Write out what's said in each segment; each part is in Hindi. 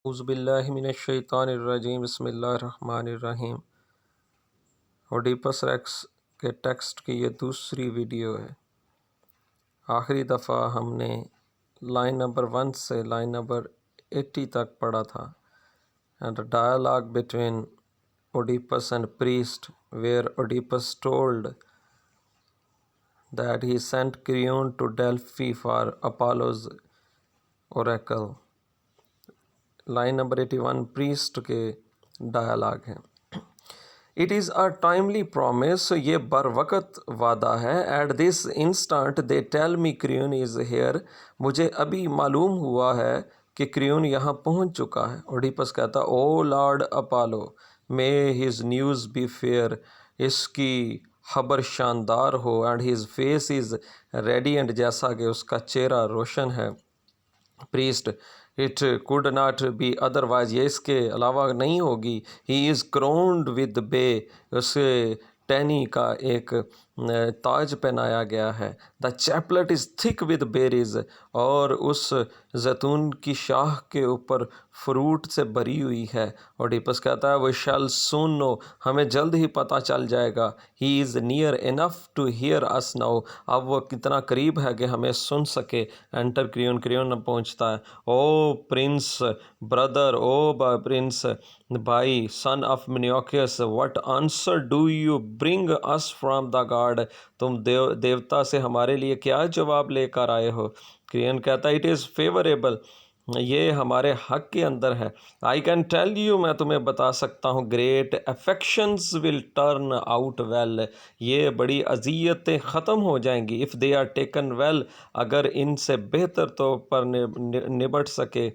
औज़ुबिल्लाहिमिनश्शैतानिर्रजीम बिस्मिल्लाहिर्रहमानिर्रहीम। ओडिपस रेक्स के टेक्स्ट की ये दूसरी वीडियो है। आखिरी दफ़ा हमने लाइन नंबर 1 से लाइन नंबर 80 तक पढ़ा था। And dialogue between Oedipus and priest where Oedipus told that he sent Creon to Delphi for Apollo's oracle। Line number 81 priest के डायलॉग हैं। It is a timely promise, ये बर वक़्त वादा है। At this instant they tell me Creon is here, मुझे अभी मालूम हुआ है कि क्रियन यहाँ पहुँच चुका है। ओडिपस कहता, O Lord Apollo, may his news be fair, इसकी खबर शानदार हो। And his face is radiant, जैसा कि उसका चेहरा रोशन है। Priest, it could not be otherwise, ये इसके अलावा नहीं होगी। He is crowned with bay, उसे टहनी का एक ताज पहनाया गया है। The chaplet is thick with berries, और उस जैतून की शाख के ऊपर फ्रूट से भरी हुई है। ओडिपस कहता है, वी शैल सून नो, हमें जल्द ही पता चल जाएगा। He is near enough to hear us now, अब वो कितना करीब है कि हमें सुन सके। एंटर क्रियन, क्रियन पहुंचता है। O prince brother, O prince भाई, son of Menoeceus, what answer do you bring us from the god, तुम देवता से हमारे लिए क्या जवाब लेकर आए हो। क्रियन कहता है, इट इज़ फेवरेबल, ये हमारे हक के अंदर है। आई कैन टेल यू, मैं तुम्हें बता सकता हूँ। Great affections will turn out well, ये बड़ी अजियतें ख़त्म हो जाएंगी। If they are taken well, अगर इनसे बेहतर तो पर निबट सके।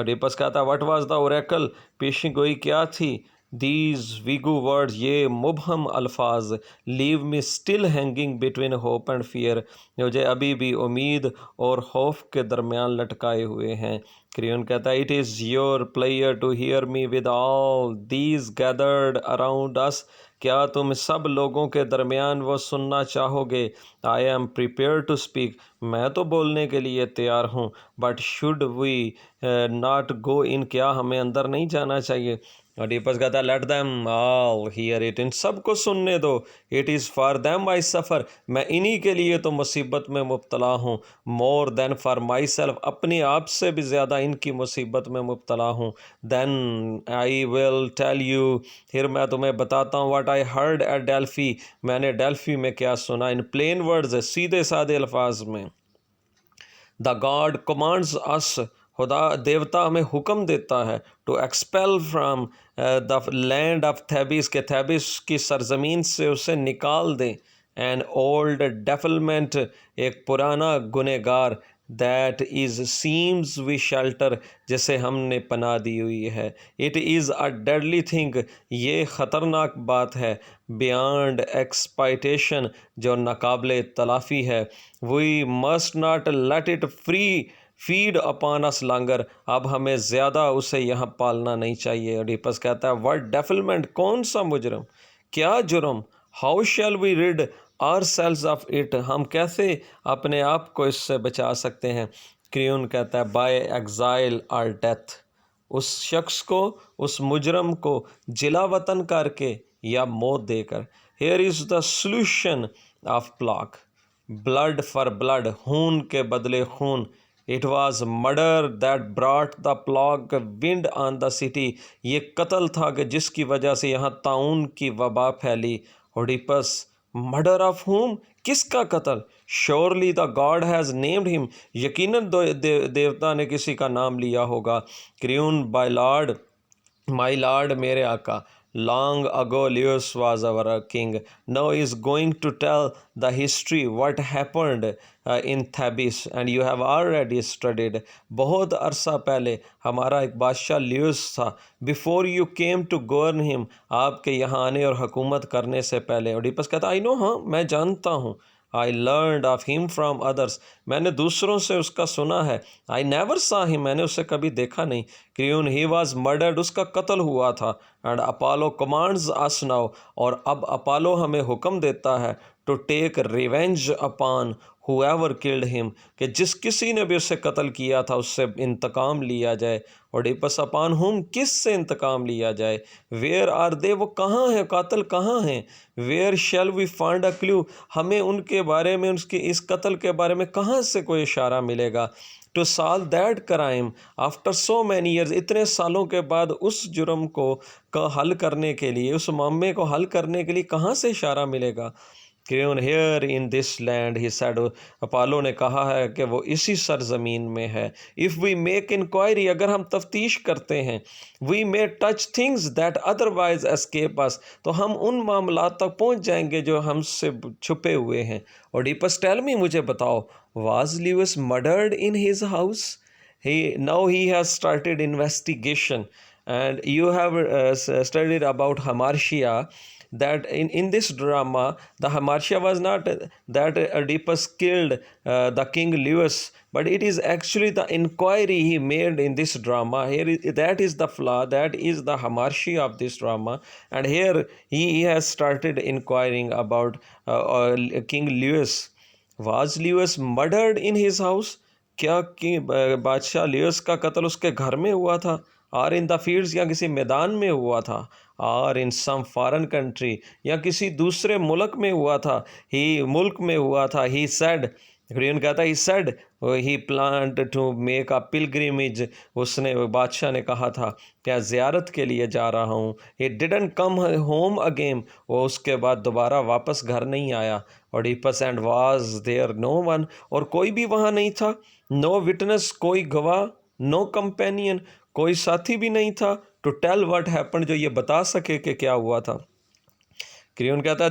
ओडिपस कहता है, व्हाट वाज द ओरेकल, पेशी गोई क्या थी। दीज विगू वर्ड्स, ये मुबहम अल्फाज, leave me still hanging between hope and fear, मुझे अभी भी उम्मीद और खौफ के दरमियान लटकाए हुए हैं। क्रियन कहता है, it is your pleasure to hear me with all these gathered around us, क्या तुम सब लोगों के दरमियान वो सुनना चाहोगे। I am prepared to speak, मैं तो बोलने के लिए तैयार हूँ। But should we not go in, क्या हमें अंदर नहीं जाना चाहिए। ओडिपस कहता है, let them all hear it, इन सबको सुनने दो। It is for them I suffer, मैं इन्हीं के लिए तो मुसीबत में मुब्तला हूँ। More than for my self, अपने आप से भी ज़्यादा इनकी मुसीबत में मुब्तला हूँ। Then I will tell you, फिर मैं तुम्हें बताता हूँ। What I heard at Delphi, मैंने डेल्फी में क्या सुना। इन प्लेन वर्ड्स, सीधे साधे अल्फाज में। द गॉड कमांड्स अस, खुदा देवता हमें हुक्म देता है। To expel from the land of Thebes, के थेबिस की सरजमीन से उसे निकाल दें। एन ओल्ड डेफलमेंट, एक पुराना गुनहगार। That is seems we shelter, जिसे हमने पनाह दी हुई है। It is a deadly thing, ये ख़तरनाक बात है। बियॉन्ड एक्सपाइटेशन, जो नाकाबिले तलाफ़ी है। We must not let it free feed upon us longer, अब हमें ज़्यादा उसे यहाँ पालना नहीं चाहिए। ओडिपस कहता है, व्हाट डेफिलमेंट, कौन सा मुजरम, क्या जुर्म। How shall we rid ourselves of it, हम कैसे अपने आप को इससे बचा सकते हैं। क्रियन कहता है, बाय एग्जाइल और डेथ, उस शख्स को, उस मुजरम को जिला वतन करके या मौत देकर। Here is the solution of plough, blood for blood, खून के बदले खून। It was murder that brought the plough wind on the city, ये कत्ल था कि जिसकी वजह से यहाँ ताउन की वबा फैली। ओडिपस, मर्डर ऑफ हुम, किसका कत्ल। Surely the God has named him, यकीनन देवता ने किसी का नाम लिया होगा। Kurien, bye Lord, my lord, मेरे आका। Long ago Leos was our king. Now is going to tell the history what happened in Thebes, and you have already studied. बहुत अरसा पहले हमारा एक बादशाह लियोस था। Before you came to govern him, आपके यहाँ आने और हुकूमत करने से पहले। ओडिपस कहता, आई नो, हाँ मैं जानता हूँ। I learned of him from others, मैंने दूसरों से उसका सुना है। आई नेवर सा हिम, मैंने उसे कभी देखा नहीं। क्रियन, ही वॉज मर्डर्ड, उसका कत्ल हुआ था। And Apollo commands us now, और अब अपोलो हमें हुक्म देता है। To take revenge upon whoever killed him, कि जिस किसी ने भी उससे कत्ल किया था उससे इंतकाम लिया जाए। ओडिपस अपॉन हुम किस से इंतकाम लिया जाए, वेयर आर दे वो कहाँ हैं, कातल कहाँ हैं, where shall we find a clue हमें उनके बारे में, उसके इस कत्ल के बारे में कहाँ से कोई इशारा मिलेगा, to solve that crime after so many years इतने सालों के बाद उस जुर्म को का हल करने के लिए, उस मामले को हल करने के लिए कहाँ से इशारा मिलेगा। क्यों here in this land he said, Apollo ने कहा है कि वो इसी सरजमीन में है। इफ़ वी मेक इंक्वायरी अगर हम तफ्तीश करते हैं, we may touch things that otherwise escape us तो हम उन मामलात तक पहुंच जाएंगे जो हमसे छुपे हुए हैं। ओडिपस टेल मी मुझे बताओ, was Lewis murdered in his house, he has started investigation and you have studied about Hamartia, that in this drama the Hamartia was not that Oedipus killed the king Lewis, but it is actually the inquiry he made in this drama. That is the flaw, that is the Hamartia of this drama, and here he has started inquiring about King Lewis. Was Lewis murdered in his house, क्या कि बादशाह लियोस का कत्ल उसके घर में हुआ था, और इन द फील्ड्स या किसी मैदान में हुआ था, और इन सम फॉरेन कंट्री या किसी दूसरे मुल्क में हुआ था, मुल्क में हुआ था। ही सेड, ग्रीन कहता he said he planned to make a pilgrimage, उसने बादशाह ने कहा था क्या ज़ियारत के लिए जा रहा हूँ। He didn't come home again, वो उसके बाद दोबारा वापस घर नहीं आया। Oedipus and was there no one, और कोई भी वहाँ नहीं था। नो विटनेस, कोई गवाह। नो कंपेनियन, कोई साथी भी नहीं था। टू टेल व्हाट हैपेंड, जो ये बता सके कि क्या हुआ था। क्रियोन कहता है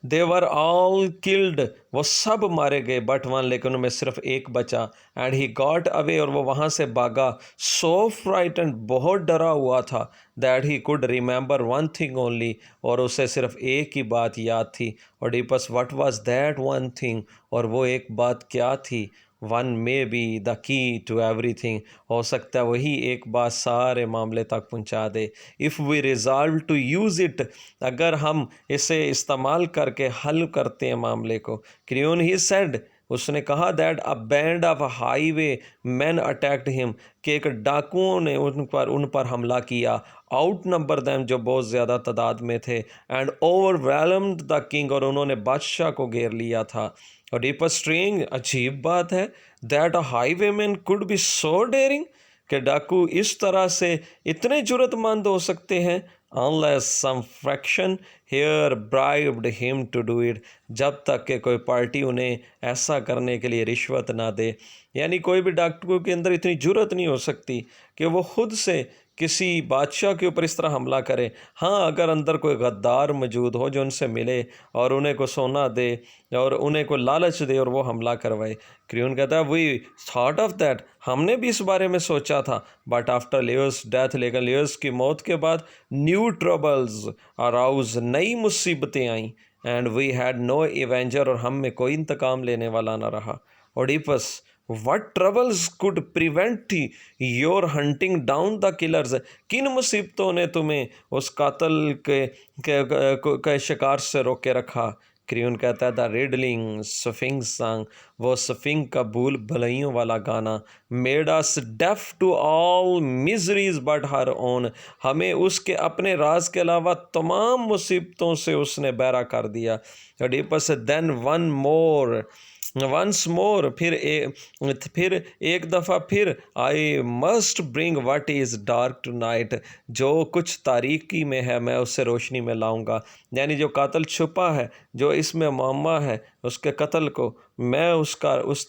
देवर ऑल किल्ड, वो सब मारे गए, बट वन, लेकिन उनमें सिर्फ एक बचा। एंड ही गॉट अवे, और वो वहाँ से भागा। सो फ्राइटेंड, बहुत डरा हुआ था। That he could remember one thing only, और उसे सिर्फ एक ही बात याद थी। Oedipus what was that one thing, और वो एक बात क्या थी। One may be the key to everything, हो सकता है वही एक बात सारे मामले तक पहुंचा दे। If we resolve to use it, अगर हम इसे इस्तेमाल करके हल करते हैं मामले को। क्रियोन ही सेड, उसने कहा that a band of highway man attacked him, कि एक डाकुओं ने उन पर हमला किया। आउट नंबर दैम, जो बहुत ज़्यादा तादाद में थे। एंड ओवरवेलम्ड द किंग, और उन्होंने बादशाह को घेर लिया था। और डीपर स्ट्रिंग, अजीब बात है, that a highwayman could be so daring, कि डाकू इस तरह से इतने जुर्रतमंद हो सकते हैं। Unless some fraction here bribed him to do it, जब तक कि कोई पार्टी उन्हें ऐसा करने के लिए रिश्वत ना दे। यानी कोई भी डाकू के अंदर इतनी जुर्रत नहीं हो सकती कि वो खुद से किसी बादशाह के ऊपर इस तरह हमला करे। हाँ, अगर अंदर कोई गद्दार मौजूद हो जो उनसे मिले और उन्हें को सोना दे और उन्हें को लालच दे और वो हमला करवाए। क्रियोन कहता है वी थॉट ऑफ दैट, हमने भी इस बारे में सोचा था। बट आफ्टर लियोस डेथ, लेकिन लियोस की मौत के बाद न्यू ट्रबल्स अराउज, नई मुसीबतें आईं। And we had no avenger, और हम में कोई इंतकाम लेने वाला ना रहा। Oedipus, what troubles could prevent your hunting down the killers, किन मुसीबतों ने तुम्हें उस कातल के शिकार से रोके रखा। क्रियोन कहता है द रिडलिंग स्फिंक्स सॉन्ग, वो स्फिंक का भूल भलाइयों वाला गाना। Made us deaf to all miseries but her own, हमें उसके अपने राज के अलावा तमाम मुसीबतों से उसने बहरा कर दिया। Oedipus, then one more, once more, फिर एक दफ़ा फिर, I must bring what is dark to night, जो कुछ तारीकी में है मैं उससे रोशनी में लाऊंगा। यानी जो कातल छुपा है, जो इसमें मामा है, उसके कत्ल को मैं उस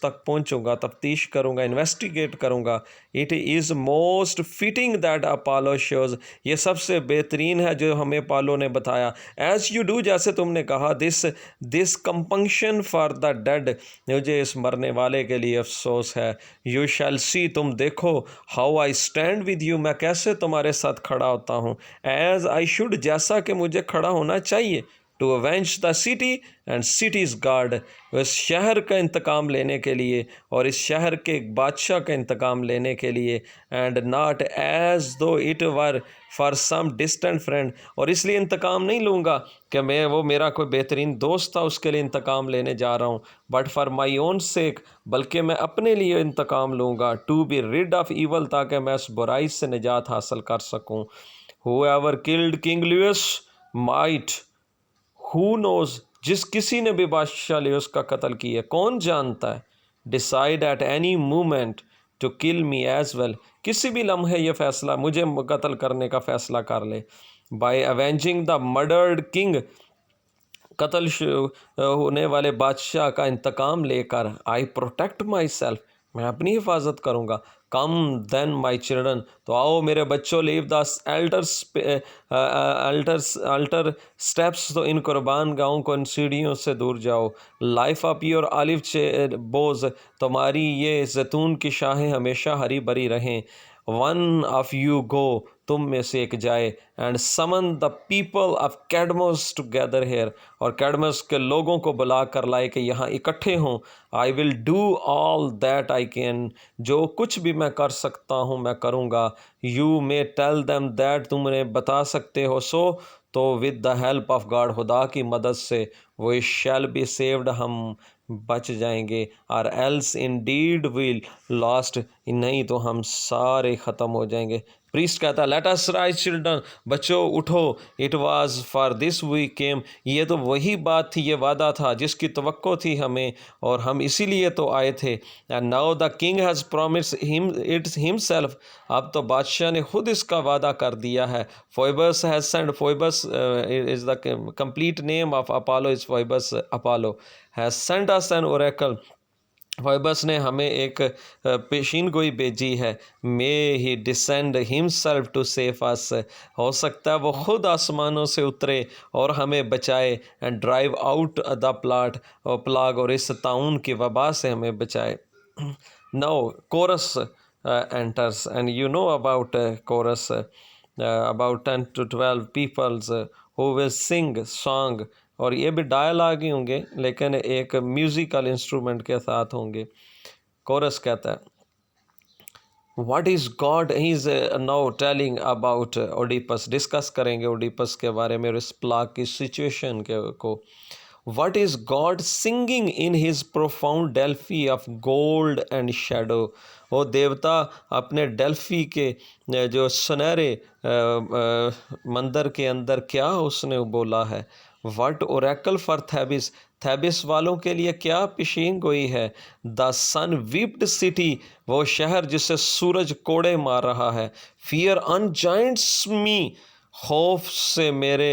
तक पहुंचूंगा, तफ्तीश करूंगा, इन्वेस्टिगेट करूंगा। It is most fitting that Apollo shows, ये सबसे बेहतरीन है जो हमें अपोलो ने बताया। एज यू डू, जैसे तुमने कहा, this compunction for the dead, मुझे इस मरने वाले के लिए अफसोस है। यू शैल सी, तुम देखो, how I stand with you, मैं कैसे तुम्हारे साथ खड़ा होता हूँ। एज आई शुड, जैसा कि मुझे खड़ा होना चाहिए। To avenge the city and city's guard, इस शहर का इंतकाम लेने के लिए और इस शहर के बादशाह का इंतकाम लेने के लिए, and not as though it were for some distant friend, और इसलिए इंतकाम नहीं लूँगा कि मैं वो मेरा कोई बेहतरीन दोस्त था उसके लिए इंतकाम लेने जा रहा हूँ, but for my own sake, बल्कि मैं अपने लिए इंतकाम लूँगा, to be rid of evil, ताकि मैं उस बुराई से निजात हासिल कर सकूँ। Whoever killed King Louis might, who knows, जिस किसी ने भी बादशाह लियोस का कत्ल किया, कौन जानता है, decide at any moment to kill me as well, किसी भी लम्हे ये फैसला मुझे कत्ल करने का फैसला कर ले। by avenging the murdered king, कत्ल होने वाले बादशाह का इंतकाम लेकर, आई प्रोटेक्ट माई सेल्फ, मैं अपनी हिफाजत करूँगा। कम देन माई चिल्ड्रन, तो आओ मेरे बच्चों, लीव द अल्टर स्टेप्स, तो इन कुर्बान गाँव को, इन सीढ़ियों से दूर जाओ। लाइफ अप योर ऑलिव बोज, तुम्हारी ये जैतून की शाहें हमेशा हरी भरी रहें। वन ऑफ यू गो, तुम में से एक जाए, and summon the people of Cadmus together here, और कैडमस के लोगों को बुला कर लाए कि यहाँ इकट्ठे हों। I will do all that I can, जो कुछ भी मैं कर सकता हूँ मैं करूँगा। You may tell them that, तुम उन्हें बता सकते हो सो, तो with the help of God, खुदा की मदद से वो शैल बी सेव्ड, हम बच जाएंगे। और एल्स इंडीड विल लॉस्ट, नहीं तो हम सारे ख़त्म हो जाएंगे। प्रीस्ट कहता है, लेट अस राइज चिल्ड्रन, बच्चों उठो, it was for this we came, ये तो वही बात थी, ये वादा था जिसकी तवक्को थी हमें, और हम इसीलिए तो आए थे। And now the king has promise him it's himself, अब तो बादशाह ने खुद इसका वादा कर दिया है। Phoebus has sent, Phoebus is the complete name of Apollo, is Phoebus Apollo, has sent us an oracle, Phoebus ने हमें एक पेशीन गोई भेजी है। May he descend himself to save us, हो सकता है वो खुद आसमानों से उतरे और हमें बचाए। And drive out the plague, और इस ताउन की वबा से हमें बचाए। Now chorus enters, and you know about chorus, about 10 to 12 peoples who will sing song, और ये भी डायलॉग ही होंगे लेकिन एक म्यूज़िकल इंस्ट्रूमेंट के साथ होंगे। कोरस कहता है, what is God, he is now telling about Oedipus, discuss करेंगे ओडिपस के बारे में और इस प्लाग की सिचुएशन को। What is God singing in his profound Delphi of gold and shadow? वो देवता अपने डेल्फी के जो सुनहरे मंदिर के अंदर क्या उसने बोला है। What oracle for Thebes? Thebes वालों के लिए क्या पेशीन गोई है। द सन विप्ड सिटी, वो शहर जिसे सूरज कोड़े मार रहा है। फियर अनजाइंट्स मी, खौफ से मेरे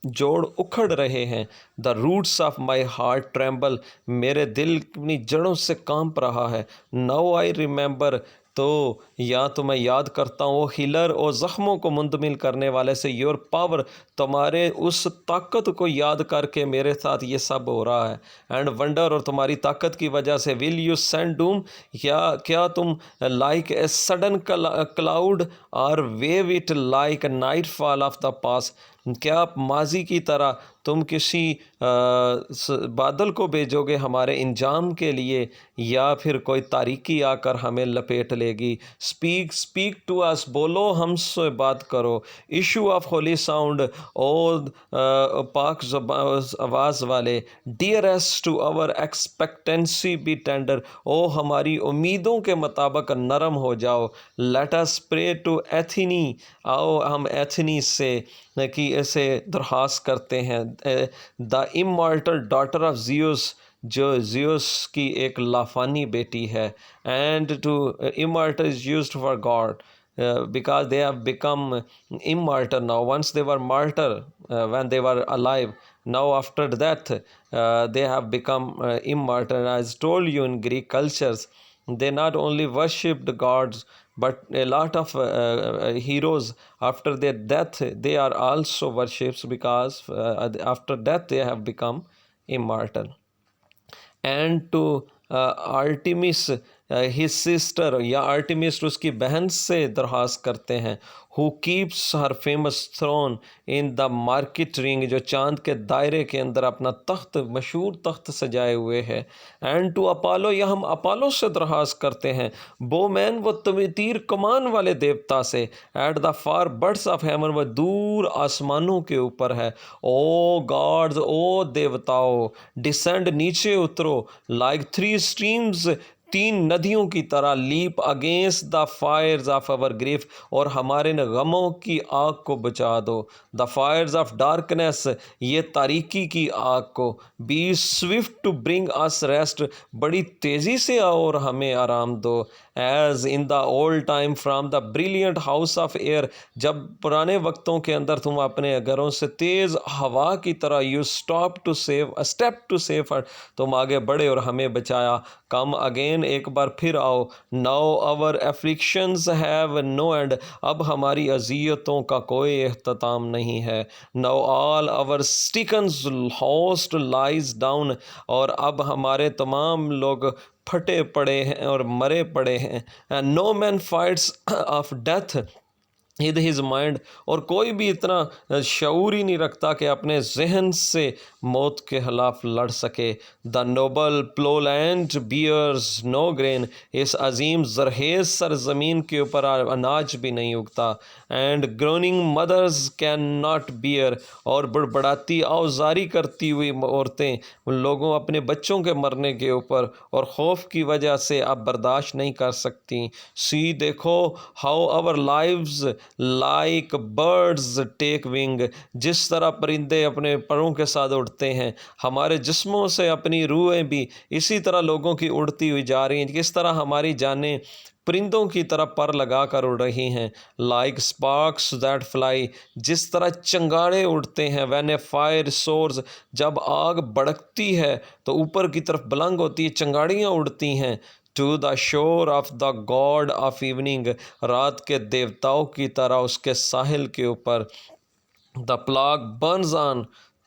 जोड़ उखड़ रहे हैं। The roots of my heart tremble, मेरे दिल अपनी जड़ों से कांप रहा है। नाउ आई रिमेंबर, तो या तो मैं याद करता हूँ, वो हिलर और ज़ख्मों को मुंतमिल करने वाले से, योर पावर, तुम्हारे उस ताकत को याद करके मेरे साथ ये सब हो रहा है। एंड वंडर, और तुम्हारी ताकत की वजह से, विल यू सेंड डूम, क्या तुम like a sudden cloud or wave it like nightfall of the pass, क्या आप माजी की तरह तुम किसी बादल को भेजोगे हमारे इंजाम के लिए, या फिर कोई तारीकी आकर हमें लपेट लेगी। स्पीक टू अस, बोलो हमसे बात करो। इशू ऑफ होली साउंड, ओ पाक आवाज़ वाले। Dearest to our expectancy be tender, ओ हमारी उम्मीदों के मुताबिक नरम हो जाओ। Let us pray to Athene, आओ हम एथेनी से कि ऐसे दरख्वास्त करते हैं। The immortal daughter of Zeus, जो जियोस की एक लाफानी बेटी है। And to immortal is used for god because they have become immortal now. Once they were mortal when they were alive, now after death they have become immortal. As told you, in Greek cultures they not only worshipped gods, but a lot of heroes, after their death they are also worshipped, because after death they have become immortal. And to Artemis, his sister या आर्टिमिस उसकी बहन से दरख्वास्त करते हैं, who keeps her famous throne in the market ring, जो चांद के दायरे के अंदर अपना तख्त, मशहूर तख्त सजाए हुए है। एंड टू अपोलो, या हम अपोलो से दरख्वास्त करते हैं, बोमैन वो तीर कमान वाले देवता से, at the far birds of haven, वह दूर आसमानों के ऊपर है। ओ गॉड्स, ओ देवताओं, डिसेंड नीचे उतरो, लाइक थ्री स्ट्रीम्स, तीन नदियों की तरह, leap against the fires of our grief, और हमारे न गमों की आग को बुझा दो। द फायर्स ऑफ डार्कनेस, ये तारीकी की आग को। Be swift to bring us rest, बड़ी तेज़ी से आओ और हमें आराम दो। As in the old time from the brilliant house of air, जब पुराने वक्तों के अंदर तुम अपने घरों से तेज़ हवा की तरह, you stop to save a step to save her, तुम आगे बढ़े और हमें बचाया। कम अगेन, एक बार फिर आओ। Now our afflictions have no end, अब हमारी अजियतों का कोई अख्ताम नहीं है। Now all our stricken host lies down, और अब हमारे तमाम लोग फटे पड़े हैं और मरे पड़े हैं। And no man fights off death with his mind, और कोई भी इतना शऊर ही नहीं रखता कि अपने जहन से मौत के खिलाफ लड़ सके। The noble ploughland bears no grain, इस अजीम जरखेज सरजमीन के ऊपर अनाज भी नहीं उगता। And groaning mothers can not bear, और बड़बड़ाती औजारी करती हुई औरतें, उन लोगों अपने बच्चों के मरने के ऊपर और खौफ की वजह से अब बर्दाश्त नहीं कर सकती। सी, देखो, how our lives like birds take wing, जिस तरह परिंदे अपने परों के साथ उड़ते हैं, हमारे जिस्मों से अपनी रूहें भी इसी तरह लोगों की उड़ती हुई जा रही हैं। किस तरह हमारी जानें परिंदों की तरह पर लगा कर उड़ रही हैं। लाइक स्पार्क्स दैट फ्लाई, जिस तरह चंगाड़े उड़ते हैं। व्हेन ए फायर सोर्स, जब आग भड़कती है तो ऊपर की तरफ बुलंद होती है, चंगाड़ियाँ उड़ती हैं। To the shore of the god of evening, रात के देवताओं की तरह उसके साहिल के ऊपर। द प्लाग बर्न्स ऑन,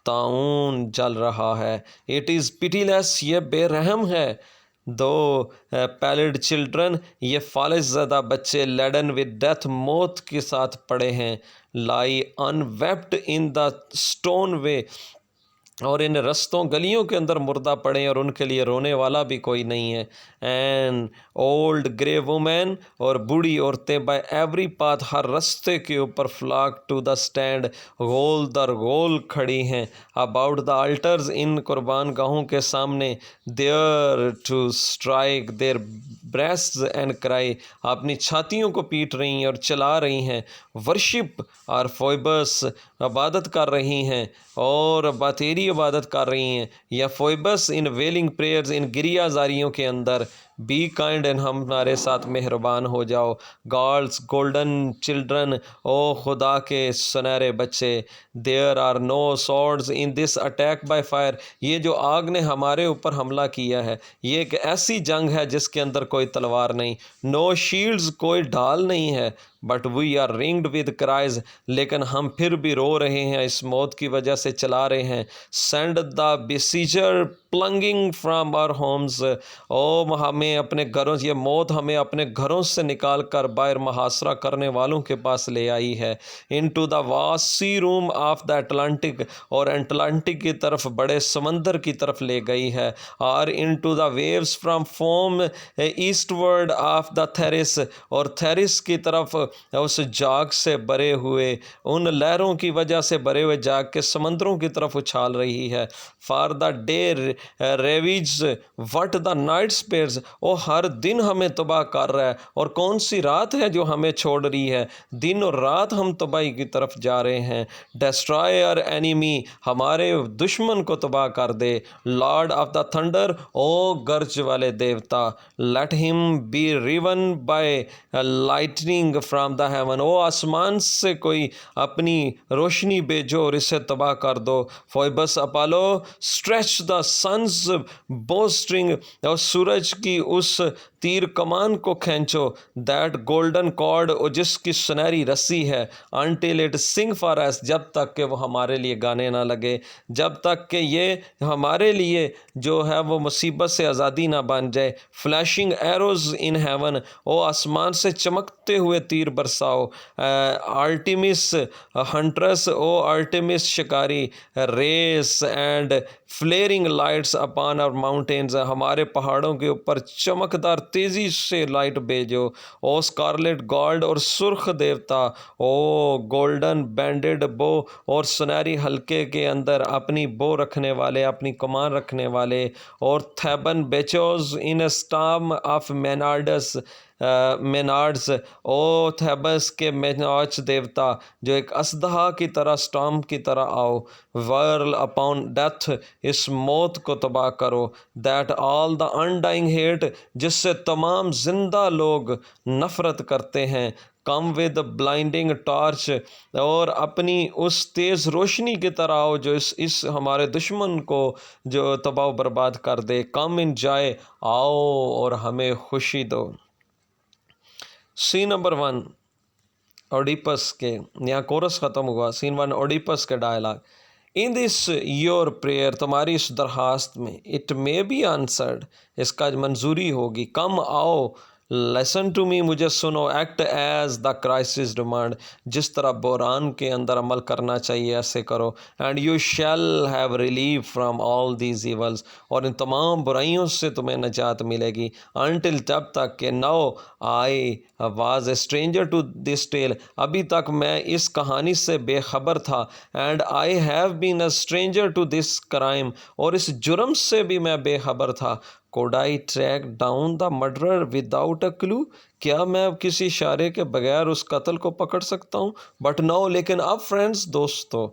ताउन जल रहा है। इट इज़ पिटीलेस, ये बेरहम है। दो पैलिड चिल्ड्रन, ये फालिस ज़दा बच्चे, लेडन विद डेथ, मौत के साथ पड़े हैं। लाई अनवेप्ड इन द स्टोन वे, और इन रस्तों गलियों के अंदर मुर्दा पड़े और उनके लिए रोने वाला भी कोई नहीं है। एंड ओल्ड ग्रे वुमेन, और बूढ़ी औरतें, बाय एवरी पाथ, हर रस्ते के ऊपर, फ्लॉक टू द स्टैंड, गोल दर गोल खड़ी हैं। अबाउट द अल्टर्स, इन कुर्बान गाहों के सामने, there to strike their breasts and cry, अपनी छातियों को पीट रही हैं और चला रही हैं। वर्शिप और फोइबस, इबादत कर रही हैं और बातेरी इबादत कर रही हैं। या फोइबस इन वेलिंग प्रेयर्स, इन गिरियाजारियों के अंदर। बी काइंड एंड, हमारे साथ मेहरबान हो जाओ। गॉड्स गोल्डन चिल्ड्रन, ओ खुदा के सुनहरे बच्चे। There are no swords in this attack by fire, ये जो आग ने हमारे ऊपर हमला किया है, ये एक ऐसी जंग है जिसके अंदर कोई तलवार नहीं। नो शील्ड्स, कोई ढाल नहीं है। But we are ringed with cries, लेकिन हम फिर भी रो रहे हैं, इस मौत की वजह से चला रहे हैं। Send the besieger plunging from our homes, ओ हमें अपने घरों, ये मौत हमें अपने घरों से निकाल कर बाहर मुहासरा करने वालों के पास ले आई है। Into the vast sea room of the Atlantic, और अटलांटिक की तरफ, बड़े समंदर की तरफ ले गई है। और into the waves from foam eastward of the Thrace, और थेरिस की तरफ, उस जाग से भरे हुए, उन लहरों की वजह से भरे हुए जाग के समंदरों की तरफ उछाल रही है। For the day ravages what the night spares, ओ हर दिन हमें तबाह कर रहा है, और कौन सी रात है जो हमें छोड़ रही है। दिन और रात हम तबाही की तरफ जा रहे हैं। डिस्ट्रॉय आवर एनिमी, हमारे दुश्मन को तबाह कर दे। लॉर्ड ऑफ द थंडर, ओ गर्ज वाले देवता। Let him be riven by lightning from the heaven, ओ आसमान से कोई अपनी रोशनी भेजो और इसे तबाह कर दो। फोइबस Apollo stretch the sons bowstring, और सूरज की उस तीर कमान को खींचो, दैट गोल्डन कॉर्ड, और जिसकी सुनहरी रस्सी है, until it sing for us, जब तक कि वो हमारे लिए गाने ना लगे, जब तक कि ये हमारे लिए जो है वो मुसीबत से आज़ादी ना बन जाए। फ्लैशिंग एरोज़ इन हेवन, ओ आसमान से चमकते हुए तीर बरसाओ। आर्टिमिस हंट्रेस, ओ आर्टिमिस शिकारी, race and flaring lights upon our mountains, हमारे पहाड़ों के ऊपर चमकदार तेज़ी से लाइट भेजो। ओ स्कारलेट गॉड, और सुर्ख देवता, ओ गोल्डन बैंडेड बो, और सुनहरी हल्के के अंदर अपनी बो रखने वाले, अपनी कमान रखने वाले। और थैबन बेचोज इन स्टाम ऑफ मेनार्डस, मेनार्ड्स, ओ थेबस के मेनाच देवता, जो एक असदहा की तरह, स्टॉर्म की तरह आओ। वर्ल अपॉन डेथ, इस मौत को तबाह करो। That all the undying hate, जिससे तमाम जिंदा लोग नफ़रत करते हैं। कम विद ब्लाइंडिंग टॉर्च, और अपनी उस तेज़ रोशनी की तरह आओ जो इस हमारे दुश्मन को जो तबाह बर्बाद कर दे। कम इन जाए, आओ और हमें खुशी दो। सीन नंबर 1 ओडिपस के, यहाँ कोरस ख़त्म हुआ। सीन 1 ओडिपस के dialogue. In this your prayer, तुम्हारी इस दरखास्त में, इट मे बी आंसर्ड, इसका मंजूरी होगी। कम आओ, लेसन टू मी, मुझे सुनो। Act as the crisis demand, जिस तरह बहरान के अंदर अमल करना चाहिए ऐसे करो। And you shall have relieve from all these evils, और इन तमाम बुराइयों से तुम्हें निजात मिलेगी। अनटिल, तब तक कि no I was a stranger to this tale, अभी तक मैं इस कहानी से बेखबर था। And I have been a stranger to this crime, और इस जुर्म से भी मैं बेखबर था। Could I track down the murderer without a clue, क्या मैं अब किसी इशारे के बगैर उस कत्ल को पकड़ सकता हूँ? बट नो, लेकिन अब फ्रेंड्स, दोस्तों,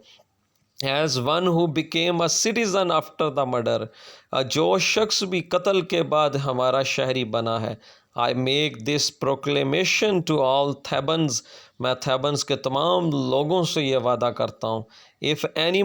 as one who became a citizen after the murder, जो शख्स भी कत्ल के बाद हमारा शहरी बना है, I make this proclamation to all Thebans, मैं थेबन्स के तमाम लोगों से ये वादा करता हूँ। If any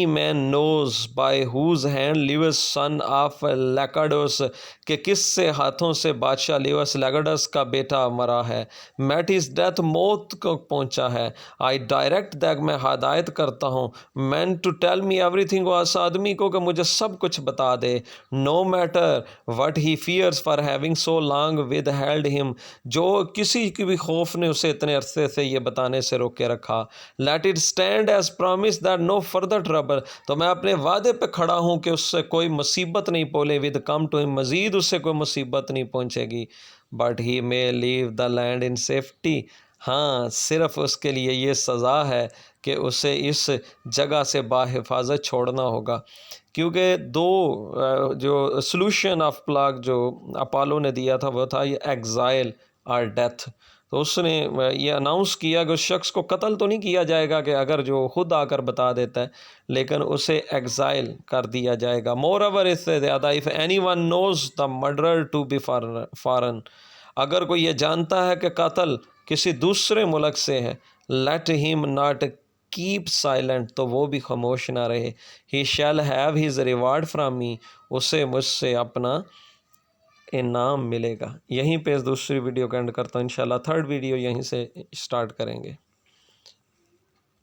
man knows by whose hand Laius son of Labdacus, के किस से हाथों से बादशाह लिवस लैकाडोस का बेटा मरा है, मैट इस डेथ, मौत को पहुंचा है। आई डायरेक्ट दैट, मैं हदायत करता हूँ, man to tell me everything, उस आदमी को कि मुझे सब कुछ बता दे। No matter what he fears for having so long withheld him, जो किसी की भी खौफ ने उसे इतने अरसे से ये बताने से रोके रखा। Let it stand as promise that no further trouble, तो मैं अपने वादे पे खड़ा हूँ कि उससे कोई मुसीबत नहीं पहुँचे। विद कम टू हिम, मज़ीद उससे कोई मुसीबत नहीं पहुँचेगी। But he may leave the land in safety, हाँ, सिर्फ उसके लिए ये सज़ा है कि उसे इस जगह से बाहिफाजत छोड़ना होगा। क्योंकि जो सॉल्यूशन ऑफ प्लाग जो अपोलो ने दिया था वो था ये एग्ज़ाइल और डेथ। तो उसने ये अनाउंस किया कि उस शख्स को कत्ल तो नहीं किया जाएगा, कि अगर जो खुद आकर बता देता है, लेकिन उसे एग्ज़ाइल कर दिया जाएगा। मोर ओवर, इससे ज़्यादा, if anyone knows the murderer to be foreign, अगर कोई ये जानता है कि कत्ल किसी दूसरे मुल्क से है, let him not keep silent, तो वो भी खामोश ना रहे। He shall have his reward from me, उसे मुझसे अपना इनाम मिलेगा। यहीं पे इस दूसरी वीडियो का एंड करता हूँ। इंशाल्लाह थर्ड वीडियो यहीं से स्टार्ट करेंगे।